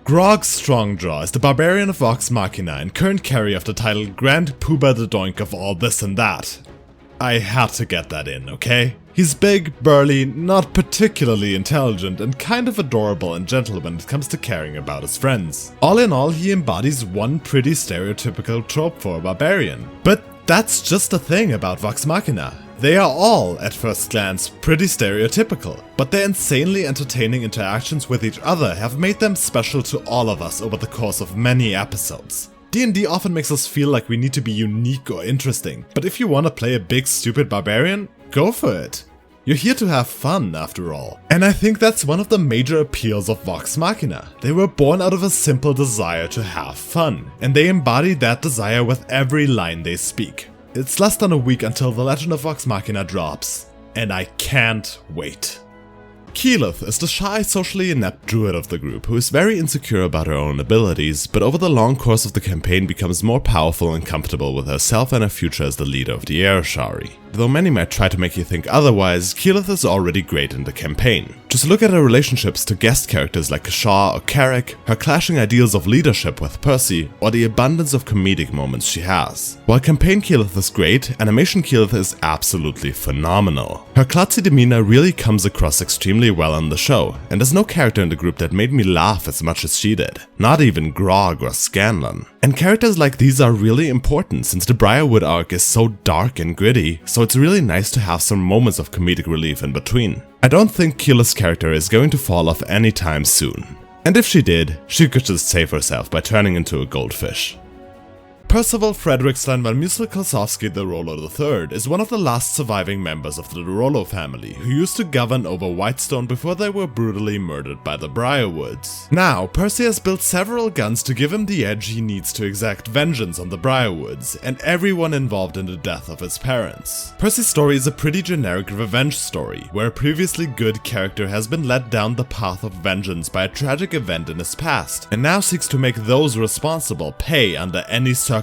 Grog Strongjaw is the barbarian of Vox Machina and current carry of the title Grand Pooba the Doink of all this and that. I had to get that in, okay? He's big, burly, not particularly intelligent, and kind of adorable and gentle when it comes to caring about his friends. All in all, he embodies one pretty stereotypical trope for a barbarian. But that's just the thing about Vox Machina. They are all, at first glance, pretty stereotypical, but their insanely entertaining interactions with each other have made them special to all of us over the course of many episodes. D&D often makes us feel like we need to be unique or interesting, but if you want to play a big stupid barbarian, go for it. You're here to have fun, after all. And I think that's one of the major appeals of Vox Machina. They were born out of a simple desire to have fun, and they embody that desire with every line they speak. It's less than a week until The Legend of Vox Machina drops, and I can't wait. Keyleth is the shy, socially inept druid of the group who is very insecure about her own abilities, but over the long course of the campaign becomes more powerful and comfortable with herself and her future as the leader of the Air Shari. Though many might try to make you think otherwise, Keyleth is already great in the campaign. Just look at her relationships to guest characters like Shaw or Carrick, her clashing ideals of leadership with Percy, or the abundance of comedic moments she has. While campaign Keyleth is great, animation Keyleth is absolutely phenomenal. Her klutzy demeanor really comes across extremely well on the show, and there's no character in the group that made me laugh as much as she did. Not even Grog or Scanlan. And characters like these are really important since the Briarwood arc is so dark and gritty, so it's really nice to have some moments of comedic relief in between. I don't think Keyleth's character is going to fall off anytime soon. And if she did, she could just save herself by turning into a goldfish. Percival Frederiksson van Musil-Kosowski the Rollo III is one of the last surviving members of the Rollo family who used to govern over Whitestone before they were brutally murdered by the Briarwoods. Now, Percy has built several guns to give him the edge he needs to exact vengeance on the Briarwoods and everyone involved in the death of his parents. Percy's story is a pretty generic revenge story, where a previously good character has been led down the path of vengeance by a tragic event in his past, and now seeks to make those responsible pay under any circumstance,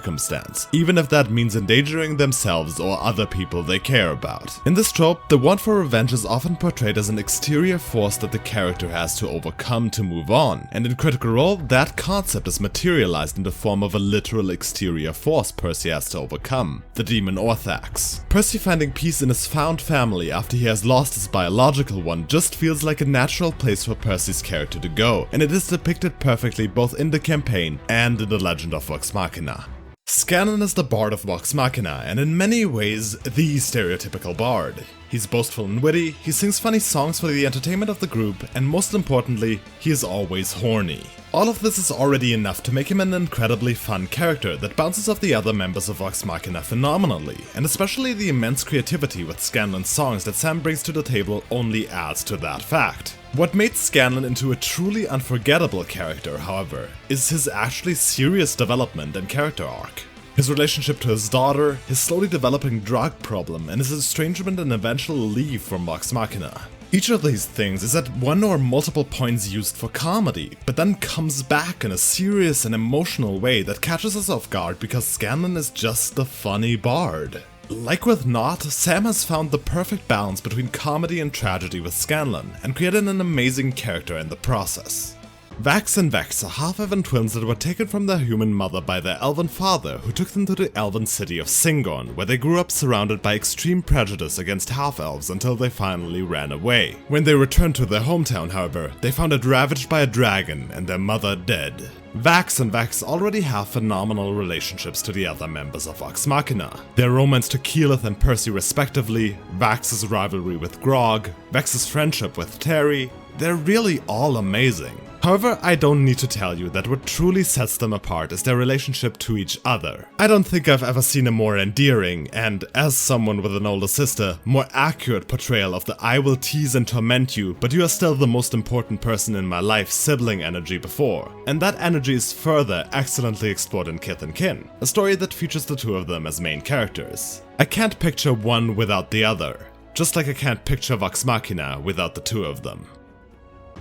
even if that means endangering themselves or other people they care about. In this trope, the want for revenge is often portrayed as an exterior force that the character has to overcome to move on, and in Critical Role, that concept is materialized in the form of a literal exterior force Percy has to overcome, the demon Orthax. Percy finding peace in his found family after he has lost his biological one just feels like a natural place for Percy's character to go, and it is depicted perfectly both in the campaign and in The Legend of Vox Machina. Scanlan is the bard of Vox Machina, and in many ways, the stereotypical bard. He's boastful and witty, he sings funny songs for the entertainment of the group, and most importantly, he is always horny. All of this is already enough to make him an incredibly fun character that bounces off the other members of Vox Machina phenomenally, and especially the immense creativity with Scanlan's songs that Sam brings to the table only adds to that fact. What made Scanlan into a truly unforgettable character, however, is his actually serious development and character arc. His relationship to his daughter, his slowly developing drug problem, and his estrangement and eventual leave from Vox Machina. Each of these things is at one or multiple points used for comedy, but then comes back in a serious and emotional way that catches us off guard because Scanlan is just the funny bard. Like with Not, Sam has found the perfect balance between comedy and tragedy with Scanlan, and created an amazing character in the process. Vax and Vex are half-elven twins that were taken from their human mother by their elven father, who took them to the elven city of Singorn, where they grew up surrounded by extreme prejudice against half-elves until they finally ran away. When they returned to their hometown, however, they found it ravaged by a dragon and their mother dead. Vax and Vex already have phenomenal relationships to the other members of Vox Machina. Their romance to Keyleth and Percy respectively, Vax's rivalry with Grog, Vex's friendship with Terry, they're really all amazing. However, I don't need to tell you that what truly sets them apart is their relationship to each other. I don't think I've ever seen a more endearing, and as someone with an older sister, more accurate portrayal of the I will tease and torment you, but you are still the most important person in my life sibling energy before. And that energy is further excellently explored in Kith and Kin, a story that features the two of them as main characters. I can't picture one without the other, just like I can't picture Vox Machina without the two of them.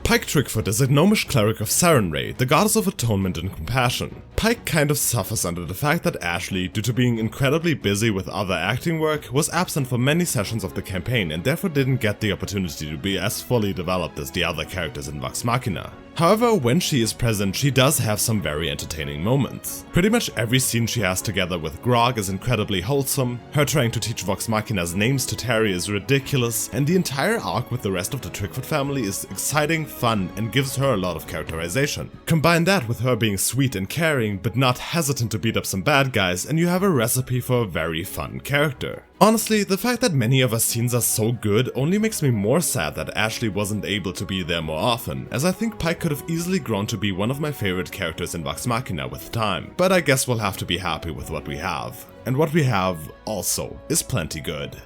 Pike Trickfoot is a gnomish cleric of Sarenrae, the goddess of atonement and compassion. Pike kind of suffers under the fact that Ashley, due to being incredibly busy with other acting work, was absent for many sessions of the campaign and therefore didn't get the opportunity to be as fully developed as the other characters in Vox Machina. However, when she is present, she does have some very entertaining moments. Pretty much every scene she has together with Grog is incredibly wholesome, her trying to teach Vox Machina's names to Terry is ridiculous, and the entire arc with the rest of the Trickfoot family is exciting, fun, and gives her a lot of characterization. Combine that with her being sweet and caring, but not hesitant to beat up some bad guys, and you have a recipe for a very fun character. Honestly, the fact that many of her scenes are so good only makes me more sad that Ashley wasn't able to be there more often, as I think Pike could have easily grown to be one of my favorite characters in Vox Machina with time, but I guess we'll have to be happy with what we have. And what we have, also, is plenty good.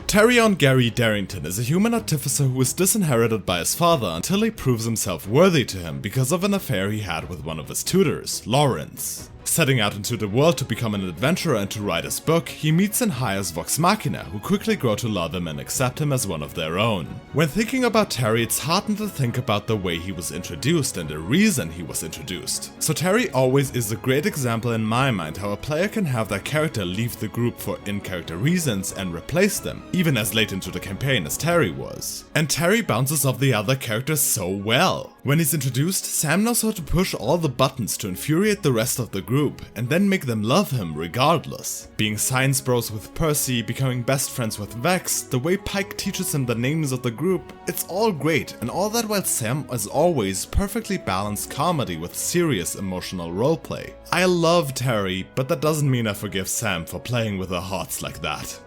Taryon Gary Darrington is a human artificer who is disinherited by his father until he proves himself worthy to him because of an affair he had with one of his tutors, Lawrence. Setting out into the world to become an adventurer and to write his book, he meets and hires Vox Machina, who quickly grow to love him and accept him as one of their own. When thinking about Terry, it's hard not to think about the way he was introduced and the reason he was introduced. So Terry always is a great example in my mind how a player can have their character leave the group for in-character reasons and replace them, even as late into the campaign as Terry was. And Terry bounces off the other characters so well. When he's introduced, Sam knows how to push all the buttons to infuriate the rest of the group, and then make them love him regardless. Being science bros with Percy, becoming best friends with Vex, the way Pike teaches him the names of the group, it's all great, and all that while Sam is always perfectly balanced comedy with serious emotional roleplay. I love Terry, but that doesn't mean I forgive Sam for playing with her hearts like that.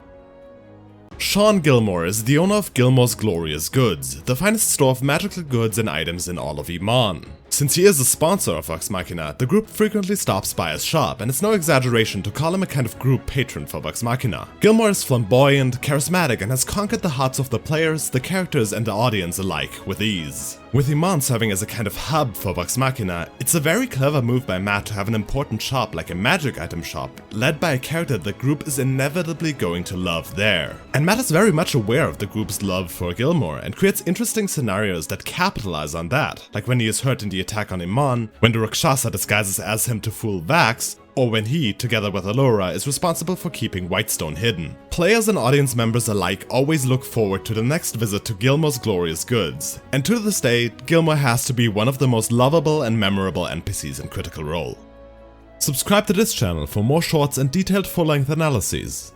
Shaun Gilmore is the owner of Gilmore's Glorious Goods, the finest store of magical goods and items in all of Iman. Since he is a sponsor of Vox Machina, the group frequently stops by his shop, and it's no exaggeration to call him a kind of group patron for Vox Machina. Gilmore is flamboyant, charismatic, and has conquered the hearts of the players, the characters, and the audience alike with ease. With Iman serving as a kind of hub for Vox Machina, it's a very clever move by Matt to have an important shop like a magic item shop, led by a character the group is inevitably going to love there. And Matt is very much aware of the group's love for Gilmore, and creates interesting scenarios that capitalize on that, like when he is hurt in the attack on Iman, when the Rakshasa disguises as him to fool Vax, or when he, together with Allura, is responsible for keeping Whitestone hidden. Players and audience members alike always look forward to the next visit to Gilmore's Glorious Goods, and to this day, Gilmore has to be one of the most lovable and memorable NPCs in Critical Role. Subscribe to this channel for more shorts and detailed full-length analyses.